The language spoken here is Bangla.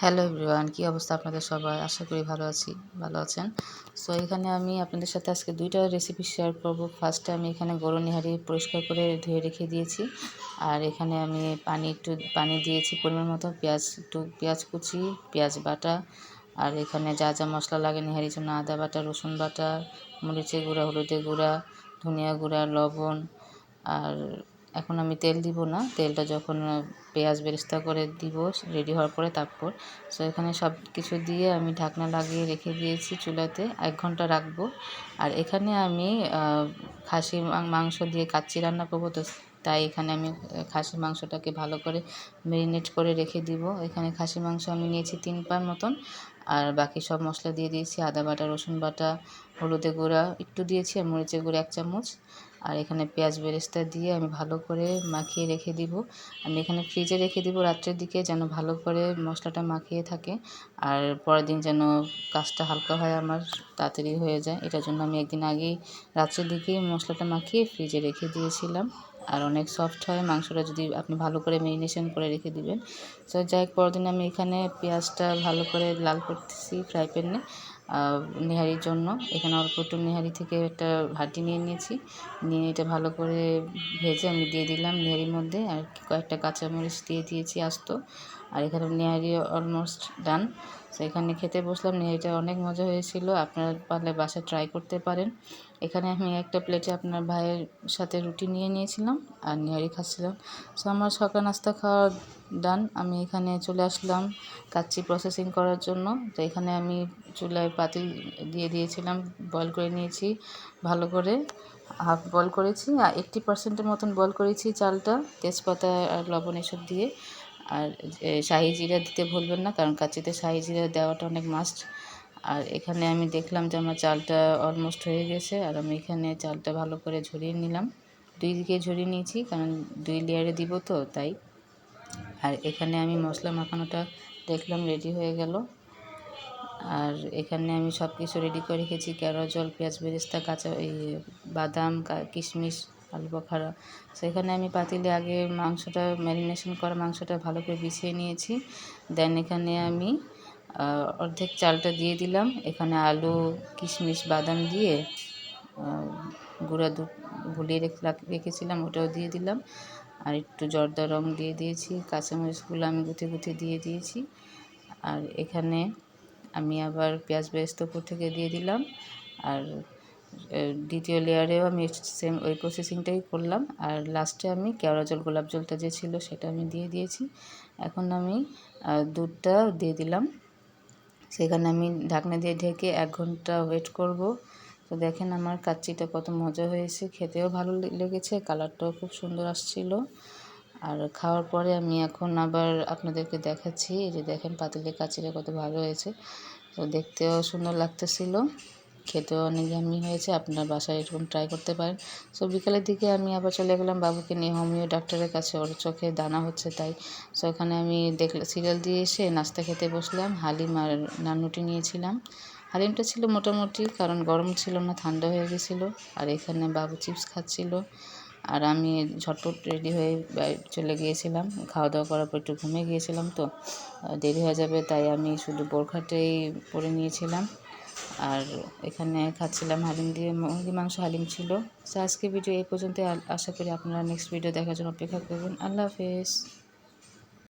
হ্যালো এভরিওয়ান, কী অবস্থা আপনাদের সবার? আশা করি ভালো আছেন। সো এখানে আমি আপনাদের সাথে আজকে 2টা রেসিপি শেয়ার করব। ফার্স্টে আমি এখানে গরুর নেহারি পরিষ্কার করে ধুয়ে রেখে দিয়েছি। আর এখানে আমি একটু পানি দিয়েছি পরিমাণ মতো, পেঁয়াজ কুচি, পেঁয়াজ বাটা, আর এখানে যা যা মশলা লাগে নেহারির জন্য আদা বাটা, রসুন বাটা, মরিচের গুঁড়া, হলুদের গুঁড়া, ধনিয়া গুঁড়া, লবণ। আর এখন আমি তেল দিব না, তেলটা যখন পেঁয়াজ বেরেস্তা করে দিব রেডি হওয়ার পরে তারপর। সো এখানে সব কিছু দিয়ে আমি ঢাকনা লাগিয়ে রেখে দিয়েছি চুলাতে, 1 ঘন্টা রাখবো। আর এখানে আমি খাসি মাংস দিয়ে কাচ্চি রান্না করবো, তো তাই এখানে আমি খাসি মাংসটাকে ভালো করে ম্যারিনেট করে রেখে দিব। এখানে খাসি মাংস আমি নিয়েছি 3 পা মতন, আর বাকি সব মশলা দিয়ে দিয়েছি, আদা বাটা, রসুন বাটা, হলুদের গুঁড়া একটু দিয়েছি, আর মরিচের গুঁড়া 1 চামচ। আর এখানে পেঁয়াজ বেরেস্তা দিয়ে আমি ভালো করে মাখিয়ে রেখে দিব। আমি এখানে ফ্রিজে রেখে দিব রাত্রের দিকে, যেন ভালো করে মশলাটা মাখিয়ে থাকে, আর পরের দিন যেন কাজটা হালকা হয়, আমার তাড়াতাড়ি হয়ে যায়। এটার জন্য আমি একদিন আগেই রাত্রের দিকেই মশলাটা মাখিয়ে ফ্রিজে রেখে দিয়েছিলাম। আর অনেক সফট হয় মাংসটা যদি আপনি ভালো করে ম্যারিনেশন করে রেখে দিবেন। তো যাই হোক, পরের দিন আমি এখানে পেঁয়াজটা ভালো করে লাল করতেছি ফ্রাই প্যানে নেহারির জন্য। এখানে অল্প একটু নেহারি থেকে একটা হাঁটি নিয়ে নিয়েছি, নিয়ে এটা ভালো করে ভেজে আমি দিয়ে দিলাম নেহারির মধ্যে, আর কয়েকটা কাঁচামরিচ দিয়ে দিয়েছি আস্ত। আর এখানে নেহারি অলমোস্ট ডান। তো এখানে খেতে বসলাম, নেহারিটা অনেক মজা হয়েছিল, আপনারা পারলে বাসায় ট্রাই করতে পারেন। এখানে আমি একটা প্লেটে আপনার ভাইয়ের সাথে রুটি নিয়ে নিয়েছিলাম আর নেহারি খাচ্ছিলাম। সো আমার সকাল নাস্তা খাওয়া ডান। আমি এখানে চলে আসলাম কাচ্চি প্রসেসিং করার জন্য। তো এখানে আমি চুলায় পাতিল দিয়ে দিয়েছিলাম, বয়েল করে নিয়েছি ভালো করে, হাফ বয়েল করেছি, আর 80% মতন বয়েল করেছি চালটা, তেজপাতা আর লবণ এসব দিয়ে। আর শাহি জিরা দিতে ভুলবেন না, কারণ কাচ্চিতে শাহি জিরা দেওয়াটা অনেক মাস্ট। আর এখানে আমি দেখলাম যে আমার চালটা অলমোস্ট হয়ে গেছে, আর আমি এখানে চালটা ভালো করে ঝরিয়ে নিলাম, 2 দিকে ঝরিয়ে নিয়েছি, কারণ 2 লেয়ারে দিব তো তাই। আর এখানে আমি মশলা মাখানোটা দেখলাম রেডি হয়ে গেল। আর এখানে আমি সব কিছু রেডি করে রেখেছি, কেওড়া জল, পেঁয়াজ বেরেস্তা, বাদাম, কিশমিশ, আলু বখারা। সেখানে আমি পাতিলে আগে মাংসটা ম্যারিনেশন করা মাংসটা ভালো করে বিছিয়ে নিয়েছি। দেন এখানে আমি অর্ধেক চালটা দিয়ে দিলাম, এখানে আলু, কিশমিশ, বাদাম দিয়ে গুঁড়া দুধ গুলিয়ে রেখেছিলাম ওটাও দিয়ে দিলাম, আর একটু জর্দা রং দিয়ে দিয়েছি, কাঁচামরিচগুলো আমি গুঁথে দিয়ে দিয়েছি। আর এখানে আমি আবার পেঁয়াজ বেরেস্তা উপর থেকে দিয়ে দিলাম, আর দ্বিতীয় লেয়ারেও আমি সেম ওই প্রসেসিংটাই করলাম। আর লাস্টে আমি কেওড়া জল, গোলাপ জলটা যে ছিল সেটা আমি দিয়ে দিয়েছি। এখন আমি দুধটা দিয়ে দিলাম, সেখানে আমি ঢাকনা দিয়ে ঢেকে 1 ঘন্টা ওয়েট করব। তো দেখেন আমার কাচ্চিটা কত মজা হয়েছে, খেতেও ভালো লেগেছে, কালারটাও খুব সুন্দর আসছিল। আর খাওয়ার পরে আমি এখন আবার আপনাদেরকে দেখাচ্ছি, এই যে দেখেন পাতিলের কাচ্চিটা কত ভালো হয়েছে। তো দেখতেও সুন্দর লাগতেছিল, খেতেও অনেক ইয়াম্মি হয়েছে। আপনার বাসায় এরকম ট্রাই করতে পারেন। সো বিকালের দিকে আমি আবার চলে গেলাম বাবুকে নিয়ে হোমিও ডাক্তারের কাছে, ওর চোখে দানা হচ্ছে তাই। সো ওখানে আমি দেখলাম সিরিয়াল দিয়ে এসে নাস্তা খেতে বসলাম, হালিম আর নানরুটি নিয়েছিলাম। হালিমটা ছিল মোটামুটি, কারণ গরম ছিল না, ঠান্ডা হয়ে গেছিলো। আর এখানে বাবু চিপস খাচ্ছিল, আর আমি ঝটপট রেডি হয়ে চলে গিয়েছিলাম। খাওয়া দাওয়া করার পর একটু ঘুমিয়ে গিয়েছিলাম, তো দেরি হয়ে যাবে, তাই আমি শুধু বোরখাটাই পরে নিয়েছিলাম। আর এখানে খাচ্ছিলাম হালিম দিয়ে, মুরগি মাংস হালিম ছিল। সো আজকে ভিডিও এই পর্যন্ত, আশা করি আপনারা নেক্সট ভিডিও দেখার জন্য অপেক্ষা করবেন। আল্লাহ হাফেজ।